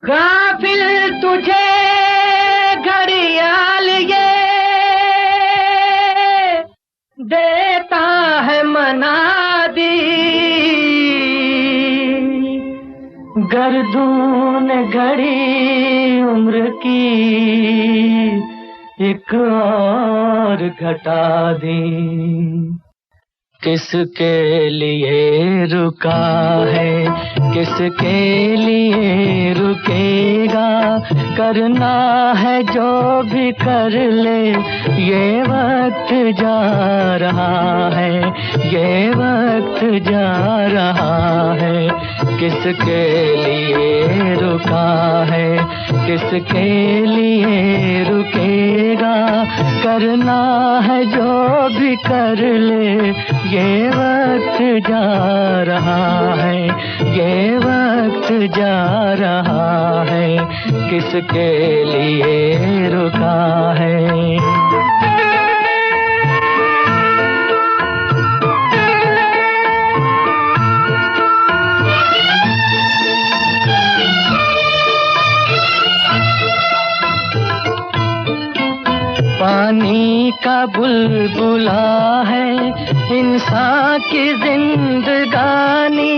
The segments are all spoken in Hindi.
गाफिल तुझे घड़ियाल ये देता है मनादी, गर्दून घड़ी उम्र की एक और घटा दी। किसके लिए रुका है, किसके लिए रुकेगा, करना है जो भी कर ले, ये वक्त जा रहा है, ये वक्त जा रहा है। किसके लिए रुका है, किसके लिए रुकेगा, करना है जो भी कर ले, ये वक्त जा रहा है, ये वक्त जा रहा है। किसके लिए रुका है। पानी का बुलबुला है इंसान की जिंदगानी,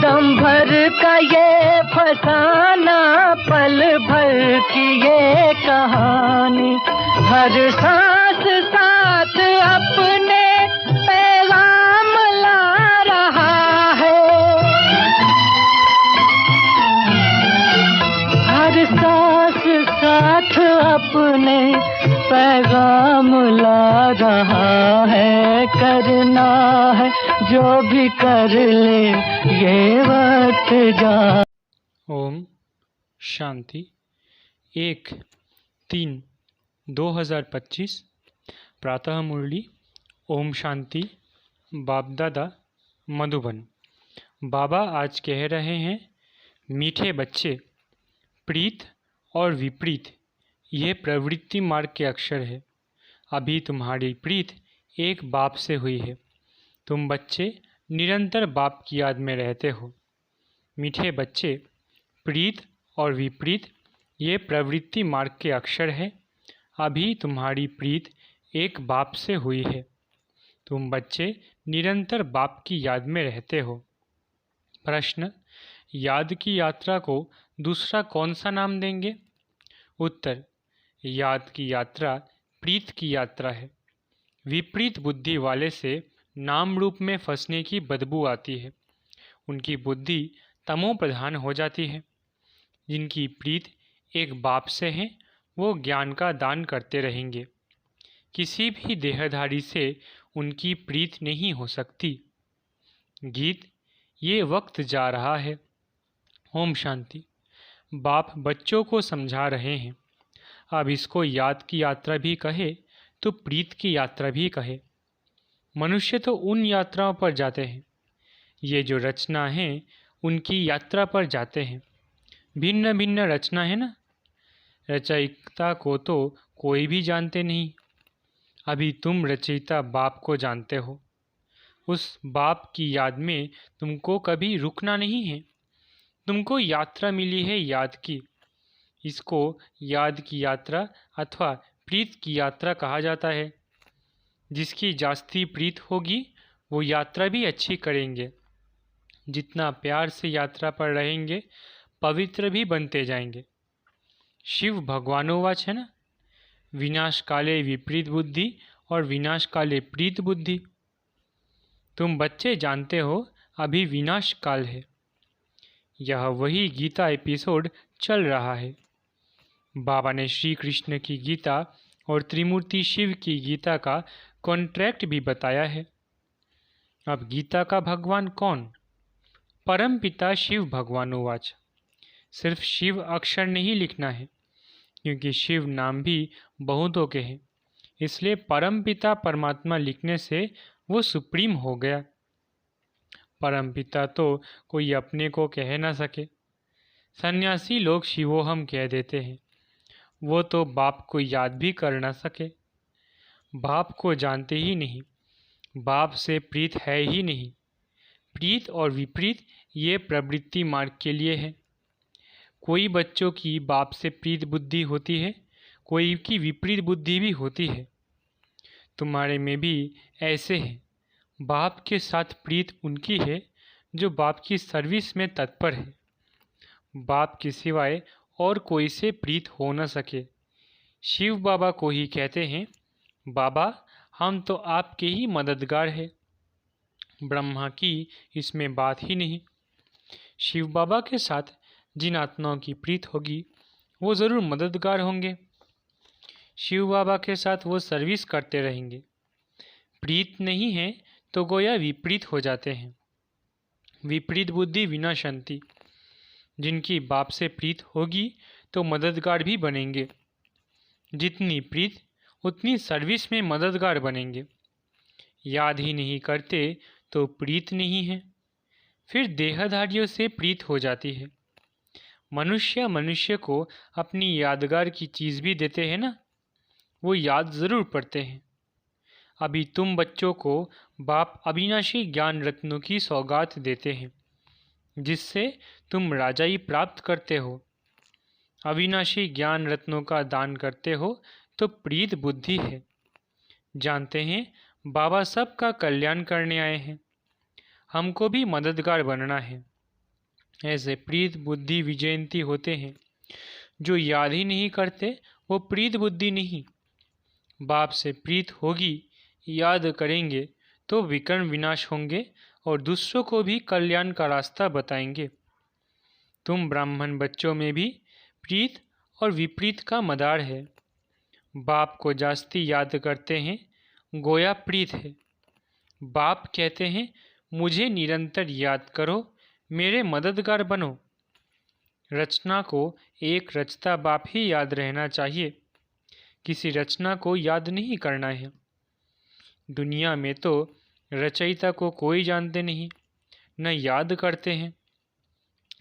दम भर का ये फसाना, पल भर की ये कहानी। हर सांस साथ अपने पैगाम ला रहा है, हर सांस साथ अपने पैगाम ला रहा है। करना है जो भी कर ले, ये वक्त जा। ओम शांति। 1/3/2025 प्रातः मुरली। ओम शांति। बाप-दादा मधुबन। बाबा आज कह रहे हैं, मीठे बच्चे, प्रीत और विपरीत ये प्रवृत्ति मार्ग के अक्षर है। अभी तुम्हारी प्रीत एक बाप से हुई है। तुम बच्चे निरंतर बाप की याद में रहते हो। मीठे बच्चे, प्रीत और विपरीत ये प्रवृत्ति मार्ग के अक्षर है। अभी तुम्हारी प्रीत एक बाप से हुई है। तुम बच्चे निरंतर बाप की याद में रहते हो। प्रश्न, याद की यात्रा को दूसरा कौन सा नाम देंगे? उत्तर, याद की यात्रा प्रीत की यात्रा है। विपरीत बुद्धि वाले से नाम रूप में फंसने की बदबू आती है। उनकी बुद्धि तमो प्रधान हो जाती है। जिनकी प्रीत एक बाप से है, वो ज्ञान का दान करते रहेंगे। किसी भी देहधारी से उनकी प्रीत नहीं हो सकती। गीत, ये वक्त जा रहा है। ओम शांति। बाप बच्चों को समझा रहे हैं। अब इसको याद की यात्रा भी कहे तो प्रीत की यात्रा भी कहे। मनुष्य तो उन यात्राओं पर जाते हैं। ये जो रचना है उनकी यात्रा पर जाते हैं। भिन्न भिन्न रचना है ना। रचयिता को तो कोई भी जानते नहीं। अभी तुम रचयिता बाप को जानते हो। उस बाप की याद में तुमको कभी रुकना नहीं है। तुमको यात्रा मिली है याद की। इसको याद की यात्रा अथवा प्रीत की यात्रा कहा जाता है। जिसकी जास्ती प्रीत होगी वो यात्रा भी अच्छी करेंगे। जितना प्यार से यात्रा पर रहेंगे पवित्र भी बनते जाएंगे। शिव भगवानोवाच है ना, विनाश काले विपरीत बुद्धि और विनाश काले प्रीत बुद्धि। तुम बच्चे जानते हो अभी विनाश काल है। यह वही गीता एपिसोड चल रहा है। बाबा ने श्री कृष्ण की गीता और त्रिमूर्ति शिव की गीता का कॉन्ट्रैक्ट भी बताया है। अब गीता का भगवान कौन? परम पिता शिव भगवानोवाच। सिर्फ शिव अक्षर नहीं लिखना है, क्योंकि शिव नाम भी बहुतों के हैं। इसलिए परम पिता परमात्मा लिखने से वो सुप्रीम हो गया। परम पिता तो कोई अपने को कह ना सके। सन्यासी लोग शिवोहम कह देते हैं। वो तो बाप को याद भी कर ना सके। बाप को जानते ही नहीं। बाप से प्रीत है ही नहीं। प्रीत और विपरीत ये प्रवृत्ति मार्ग के लिए है। कोई बच्चों की बाप से प्रीत बुद्धि होती है, कोई की विपरीत बुद्धि भी होती है। तुम्हारे में भी ऐसे हैं। बाप के साथ प्रीत उनकी है जो बाप की सर्विस में तत्पर है। बाप के सिवाय और कोई से प्रीत हो न सके। शिव बाबा को ही कहते हैं, बाबा हम तो आपके ही मददगार हैं। ब्रह्मा की इसमें बात ही नहीं। शिव बाबा के साथ जिन आत्माओं की प्रीत होगी वो ज़रूर मददगार होंगे। शिव बाबा के साथ वो सर्विस करते रहेंगे। प्रीत नहीं है तो गोया विपरीत हो जाते हैं। विपरीत बुद्धि विनाशंति। जिनकी बाप से प्रीत होगी तो मददगार भी बनेंगे। जितनी प्रीत उतनी सर्विस में मददगार बनेंगे। याद ही नहीं करते तो प्रीत नहीं है, फिर देहधारियों से प्रीत हो जाती है। मनुष्य को अपनी यादगार की चीज़ भी देते हैं ना, वो याद ज़रूर पड़ते हैं। अभी तुम बच्चों को बाप अविनाशी ज्ञान रत्नों की सौगात देते हैं, जिससे तुम राजाई प्राप्त करते हो। अविनाशी ज्ञान रत्नों का दान करते हो तो प्रीत बुद्धि है। जानते हैं बाबा सबका कल्याण करने आए हैं, हमको भी मददगार बनना है। ऐसे प्रीत बुद्धि विजयंती होते हैं। जो याद ही नहीं करते वो प्रीत बुद्धि नहीं। बाप से प्रीत होगी, याद करेंगे तो विकर्ण विनाश होंगे और दूसरों को भी कल्याण का रास्ता बताएंगे। तुम ब्राह्मण बच्चों में भी प्रीत और विपरीत का मदार है। बाप को जास्ती याद करते हैं, गोया प्रीत है। बाप कहते हैं, मुझे निरंतर याद करो, मेरे मददगार बनो। रचना को एक रचता बाप ही याद रहना चाहिए, किसी रचना को याद नहीं करना है। दुनिया में तो रचयिता को कोई जानते नहीं, न याद करते हैं।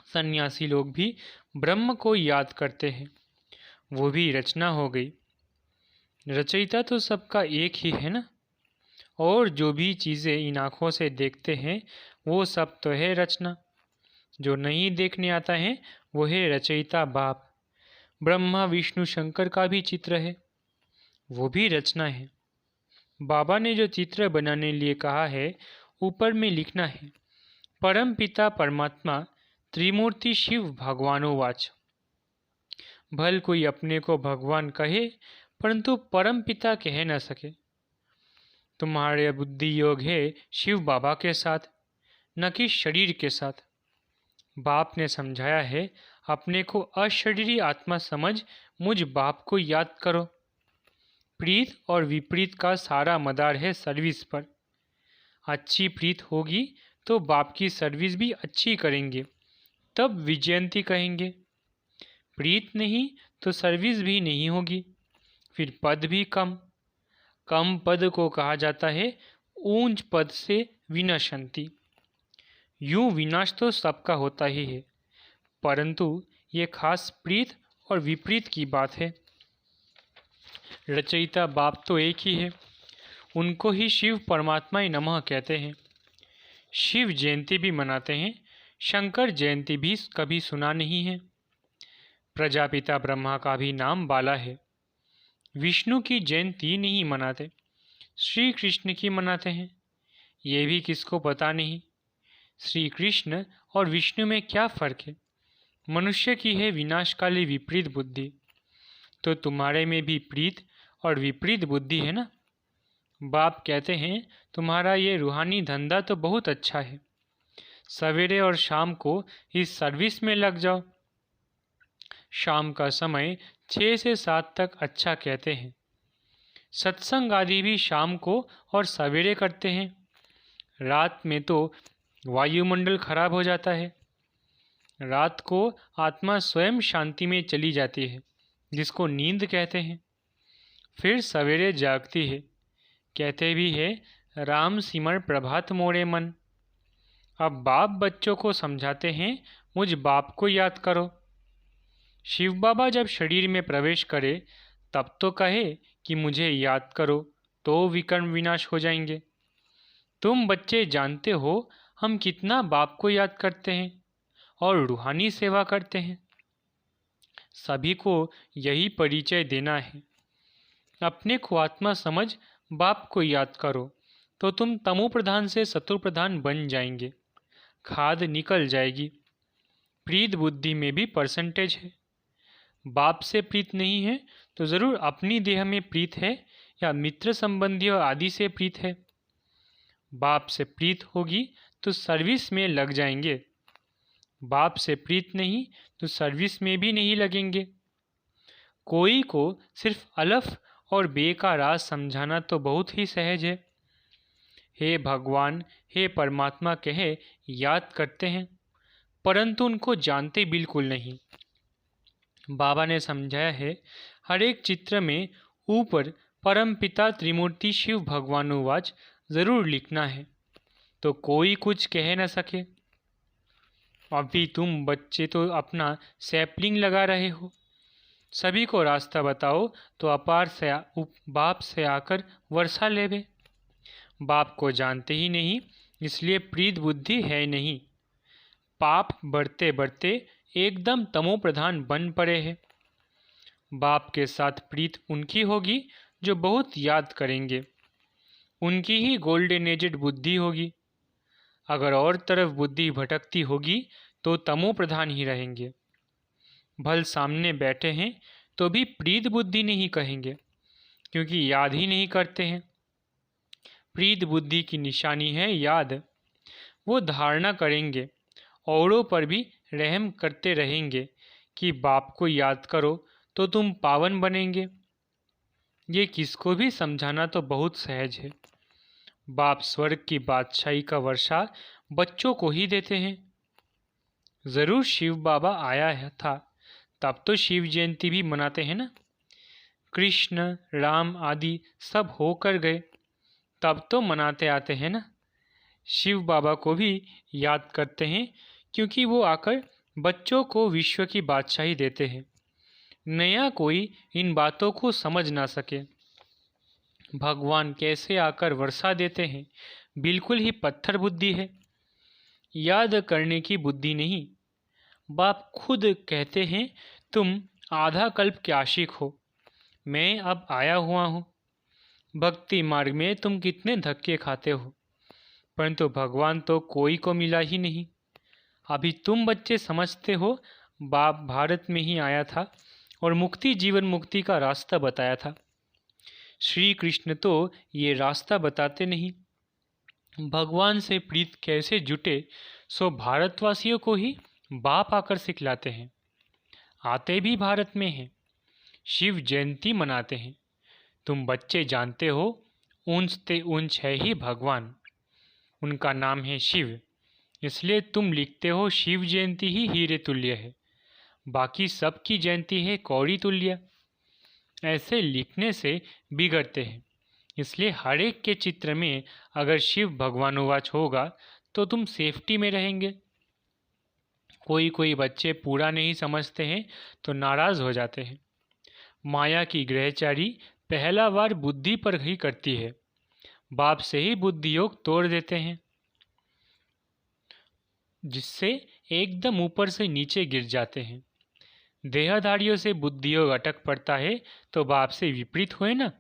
सन्यासी लोग भी ब्रह्म को याद करते हैं, वो भी रचना हो गई। रचयिता तो सबका एक ही है ना। और जो भी चीज़ें इन आँखों से देखते हैं वो सब तो है रचना। जो नहीं देखने आता है वो है रचयिता बाप। ब्रह्मा विष्णु शंकर का भी चित्र है, वो भी रचना है। बाबा ने जो चित्र बनाने लिए कहा है ऊपर में लिखना है, परम पिता परमात्मा त्रिमूर्ति शिव भगवानोवाच। भल कोई अपने को भगवान कहे परंतु परम पिता कह न सके। तुम्हारे बुद्धि योग है शिव बाबा के साथ, न कि शरीर के साथ। बाप ने समझाया है, अपने को अशरीरी आत्मा समझ मुझ बाप को याद करो। प्रीत और विपरीत का सारा मदार है सर्विस पर। अच्छी प्रीत होगी तो बाप की सर्विस भी अच्छी करेंगे, तब विजयंती कहेंगे। प्रीत नहीं तो सर्विस भी नहीं होगी, फिर पद भी कम। कम पद को कहा जाता है ऊंच पद से विनशंति। यूं विनाश तो सबका होता ही है, परंतु ये खास प्रीत और विपरीत की बात है। रचयिता बाप तो एक ही है, उनको ही शिव परमात्मा नमः कहते हैं। शिव जयंती भी मनाते हैं, शंकर जयंती भी कभी सुना नहीं है। प्रजापिता ब्रह्मा का भी नाम बाला है। विष्णु की जयंती नहीं मनाते, श्री कृष्ण की मनाते हैं। ये भी किसको पता नहीं, श्री कृष्ण और विष्णु में क्या फ़र्क है। मनुष्य की है विनाशकाली विपरीत बुद्धि, तो तुम्हारे में भी प्रीत और विपरीत बुद्धि है ना। बाप कहते हैं, तुम्हारा ये रूहानी धंधा तो बहुत अच्छा है, सवेरे और शाम को इस सर्विस में लग जाओ। शाम का समय 6 से 7 तक अच्छा कहते हैं। सत्संग आदि भी शाम को और सवेरे करते हैं। रात में तो वायुमंडल खराब हो जाता है। रात को आत्मा स्वयं शांति में चली जाती है, जिसको नींद कहते हैं। फिर सवेरे जागती है, कहते भी है राम सिमर प्रभात मोरे मन। अब बाप बच्चों को समझाते हैं, मुझ बाप को याद करो। शिव बाबा जब शरीर में प्रवेश करे तब तो कहे कि मुझे याद करो, तो विकर्ण विनाश हो जाएंगे। तुम बच्चे जानते हो हम कितना बाप को याद करते हैं और रूहानी सेवा करते हैं। सभी को यही परिचय देना है। अपने को आत्मा समझ बाप को याद करो तो तुम तमो प्रधान से शत्रु प्रधान बन जाएंगे, खाद निकल जाएगी। प्रीत बुद्धि में भी परसेंटेज है। बाप से प्रीत नहीं है तो ज़रूर अपनी देह में प्रीत है या मित्र संबंधियों आदि से प्रीत है। बाप से प्रीत होगी तो सर्विस में लग जाएंगे, बाप से प्रीत नहीं तो सर्विस में भी नहीं लगेंगे। कोई को सिर्फ अलफ और बे का राज समझाना तो बहुत ही सहज है। हे भगवान, हे परमात्मा कहे याद करते हैं, परंतु उनको जानते बिल्कुल नहीं। बाबा ने समझाया है, हर एक चित्र में ऊपर परमपिता त्रिमूर्ति शिव भगवानुवाच ज़रूर लिखना है, तो कोई कुछ कह न सके। अभी तुम बच्चे तो अपना सैपलिंग लगा रहे हो, सभी को रास्ता बताओ तो अपार से बाप से आकर वर्षा लेवे। बाप को जानते ही नहीं, इसलिए प्रीत बुद्धि है नहीं। पाप बढ़ते बढ़ते एकदम तमो प्रधान बन पड़े हैं। बाप के साथ प्रीत उनकी होगी जो बहुत याद करेंगे, उनकी ही गोल्डन एजेड बुद्धि होगी। अगर और तरफ बुद्धि भटकती होगी तो तमो प्रधान ही रहेंगे। भल सामने बैठे हैं तो भी प्रीत बुद्धि नहीं कहेंगे, क्योंकि याद ही नहीं करते हैं। प्रीत बुद्धि की निशानी है याद। वो धारणा करेंगे, औरों पर भी रहम करते रहेंगे कि बाप को याद करो तो तुम पावन बनेंगे। ये किसको भी समझाना तो बहुत सहज है। बाप स्वर्ग की बादशाही का वर्षा बच्चों को ही देते हैं। ज़रूर शिव बाबा आया है था, तब तो शिव जयंती भी मनाते हैं ना। कृष्ण राम आदि सब होकर गए, तब तो मनाते आते हैं ना। शिव बाबा को भी याद करते हैं, क्योंकि वो आकर बच्चों को विश्व की बादशाही देते हैं। नया कोई इन बातों को समझ ना सके। भगवान कैसे आकर वर्षा देते हैं, बिल्कुल ही पत्थर बुद्धि है, याद करने की बुद्धि नहीं। बाप खुद कहते हैं, तुम आधा कल्प के आशिक हो, मैं अब आया हुआ हूँ। भक्ति मार्ग में तुम कितने धक्के खाते हो, परंतु भगवान तो कोई को मिला ही नहीं। अभी तुम बच्चे समझते हो बाप भारत में ही आया था और मुक्ति जीवन मुक्ति का रास्ता बताया था। श्री कृष्ण तो ये रास्ता बताते नहीं। भगवान से प्रीत कैसे जुटे सो भारतवासियों को ही बाप आकर सिखलाते हैं। आते भी भारत में हैं, शिव जयंती मनाते हैं। तुम बच्चे जानते हो ऊंच ते ऊंच है ही भगवान, उनका नाम है शिव, इसलिए तुम लिखते हो शिव जयंती ही हीरे तुल्य है, बाकी सबकी जयंती है कौड़ी तुल्य। ऐसे लिखने से बिगड़ते हैं, इसलिए हर एक के चित्र में अगर शिव भगवानुवाच होगा तो तुम सेफ्टी में रहेंगे। कोई बच्चे पूरा नहीं समझते हैं तो नाराज़ हो जाते हैं। माया की ग्रहचारी पहला वार बुद्धि पर ही करती है, बाप से ही बुद्धि योग तोड़ देते हैं, जिससे एकदम ऊपर से नीचे गिर जाते हैं। देहधारियों से बुद्धि योग अटक पड़ता है तो बाप से विपरीत हुए ना।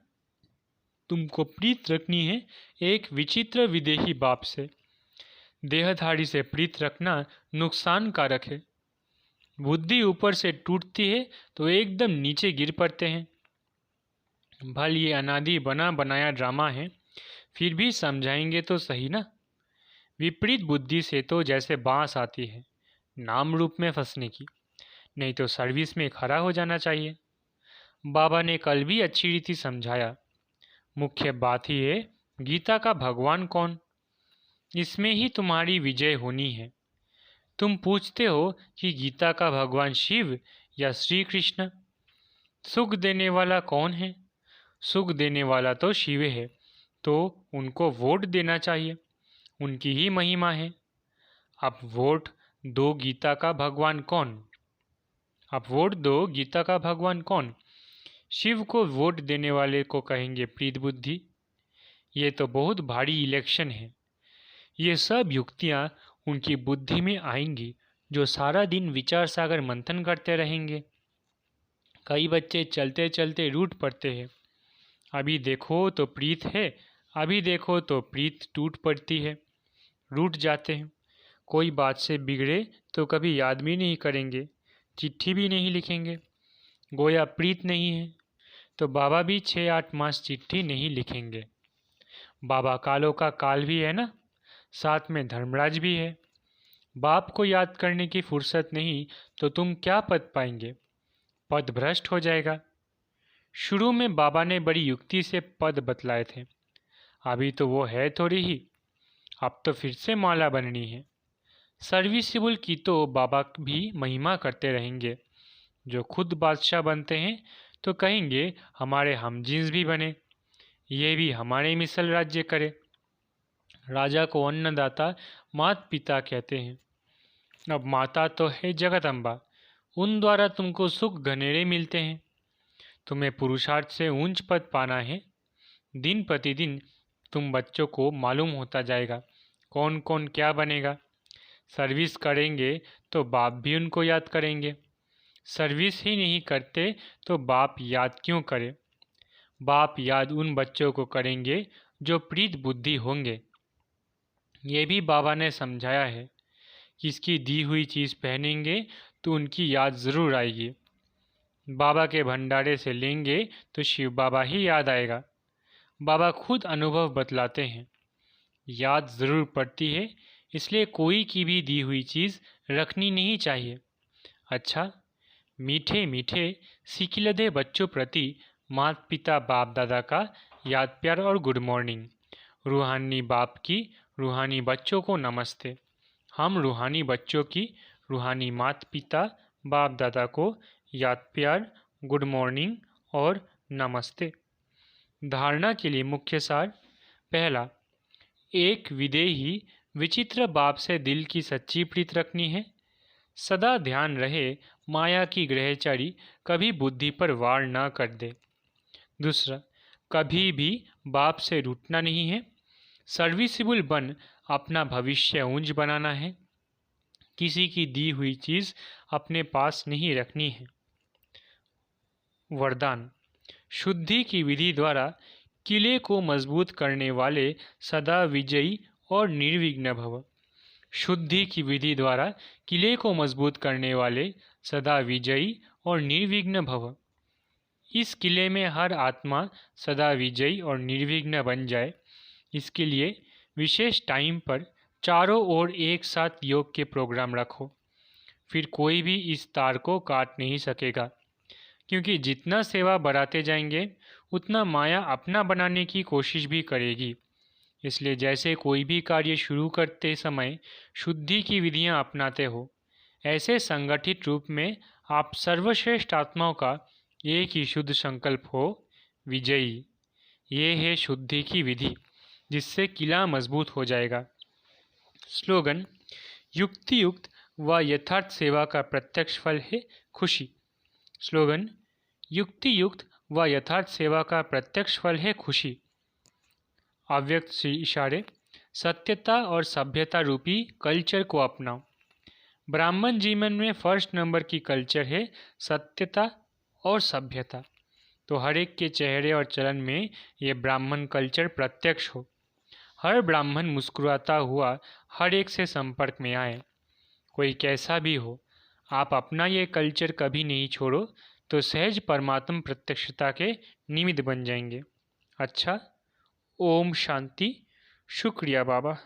तुमको प्रीत रखनी है एक विचित्र विदेही बाप से। देहधारी से प्रीत रखना नुकसान कारक है। बुद्धि ऊपर से टूटती है तो एकदम नीचे गिर पड़ते हैं। भल ये अनादि बना बनाया ड्रामा है, फिर भी समझाएंगे तो सही ना। विपरीत बुद्धि से तो जैसे बांस आती है नाम रूप में फंसने की, नहीं तो सर्विस में खड़ा हो जाना चाहिए। बाबा ने कल भी अच्छी रीति समझाया। मुख्य बात ही है गीता का भगवान कौन, इसमें ही तुम्हारी विजय होनी है। तुम पूछते हो कि गीता का भगवान शिव या श्री कृष्ण। सुख देने वाला कौन है? सुख देने वाला तो शिव है, तो उनको वोट देना चाहिए, उनकी ही महिमा है। अब वोट दो गीता का भगवान कौन? अब वोट दो गीता का भगवान कौन? शिव को वोट देने वाले को कहेंगे प्रीत बुद्धि। ये तो बहुत भारी इलेक्शन है। ये सब युक्तियाँ उनकी बुद्धि में आएंगी जो सारा दिन विचार सागर मंथन करते रहेंगे। कई बच्चे चलते चलते रूठ पड़ते हैं। अभी देखो तो प्रीत है, अभी देखो तो प्रीत टूट पड़ती है, रूठ जाते हैं। कोई बात से बिगड़े तो कभी याद भी नहीं करेंगे, चिट्ठी भी नहीं लिखेंगे। गोया प्रीत नहीं है तो बाबा भी 6-8 मास चिट्ठी नहीं लिखेंगे। बाबा कालों का काल भी है ना, साथ में धर्मराज भी है। बाप को याद करने की फुर्सत नहीं तो तुम क्या पद पाएंगे, पद भ्रष्ट हो जाएगा। शुरू में बाबा ने बड़ी युक्ति से पद बतलाए थे, अभी तो वो है थोड़ी ही, अब तो फिर से माला बननी है। सर्विसिबल की तो बाबा भी महिमा करते रहेंगे। जो खुद बादशाह बनते हैं तो कहेंगे हमारे हमजिन्स भी बने, ये भी हमारे मिसल राज्य करे। राजा को अन्नदाता मात पिता कहते हैं। अब माता तो है जगदम्बा, उन द्वारा तुमको सुख घनेरे मिलते हैं। तुम्हें पुरुषार्थ से ऊंच पद पाना है। दिन प्रतिदिन तुम बच्चों को मालूम होता जाएगा कौन कौन क्या बनेगा। सर्विस करेंगे तो बाप भी उनको याद करेंगे। सर्विस ही नहीं करते तो बाप याद क्यों करे। बाप याद उन बच्चों को करेंगे जो प्रीत बुद्धि होंगे। ये भी बाबा ने समझाया है, किसकी दी हुई चीज़ पहनेंगे तो उनकी याद ज़रूर आएगी। बाबा के भंडारे से लेंगे तो शिव बाबा ही याद आएगा। बाबा खुद अनुभव बतलाते हैं, याद ज़रूर पड़ती है, इसलिए कोई की भी दी हुई चीज़ रखनी नहीं चाहिए। अच्छा, मीठे मीठे सिकिलधे बच्चों प्रति माता पिता बाप दादा का याद प्यार और गुड मॉर्निंग। रूहानी बाप की रूहानी बच्चों को नमस्ते। हम रूहानी बच्चों की रूहानी माता पिता बाप दादा को याद प्यार, गुड मॉर्निंग और नमस्ते। धारणा के लिए मुख्य सार। पहला, एक विदेही विचित्र बाप से दिल की सच्ची प्रीत रखनी है। सदा ध्यान रहे माया की ग्रहचारी कभी बुद्धि पर वार न कर दे। दूसरा, कभी भी बाप से रूठना नहीं है। सर्विसिबल बन अपना भविष्य ऊंच बनाना है। किसी की दी हुई चीज़ अपने पास नहीं रखनी है। वरदान। शुद्धि की विधि द्वारा किले को मजबूत करने वाले सदा विजयी और निर्विघ्न भव। शुद्धि की विधि द्वारा किले को मजबूत करने वाले सदा विजयी और निर्विघ्न भव। इस किले में हर आत्मा सदा विजयी और निर्विघ्न बन जाए, इसके लिए विशेष टाइम पर चारों ओर एक साथ योग के प्रोग्राम रखो। फिर कोई भी इस तार को काट नहीं सकेगा, क्योंकि जितना सेवा बढ़ाते जाएंगे उतना माया अपना बनाने की कोशिश भी करेगी। इसलिए जैसे कोई भी कार्य शुरू करते समय शुद्धि की विधियां अपनाते हो, ऐसे संगठित रूप में आप सर्वश्रेष्ठ आत्माओं का एक ही शुद्ध संकल्प हो, विजयी। ये है शुद्धि की विधि, जिससे किला मजबूत हो जाएगा। स्लोगन। युक्ति युक्त व यथार्थ सेवा का प्रत्यक्ष फल है खुशी। स्लोगन। युक्ति युक्त व यथार्थ सेवा का प्रत्यक्ष फल है खुशी। अव्यक्त इशारे। सत्यता और सभ्यता रूपी कल्चर को अपनाओ। ब्राह्मण जीवन में फर्स्ट नंबर की कल्चर है सत्यता और सभ्यता। तो हर एक के चेहरे और चलन में ये ब्राह्मण कल्चर प्रत्यक्ष हो। हर ब्राह्मण मुस्कुराता हुआ हर एक से संपर्क में आए, कोई कैसा भी हो। आप अपना ये कल्चर कभी नहीं छोड़ो तो सहज परमात्म प्रत्यक्षता के निमित्त बन जाएंगे। अच्छा, ओम शांति। शुक्रिया बाबा।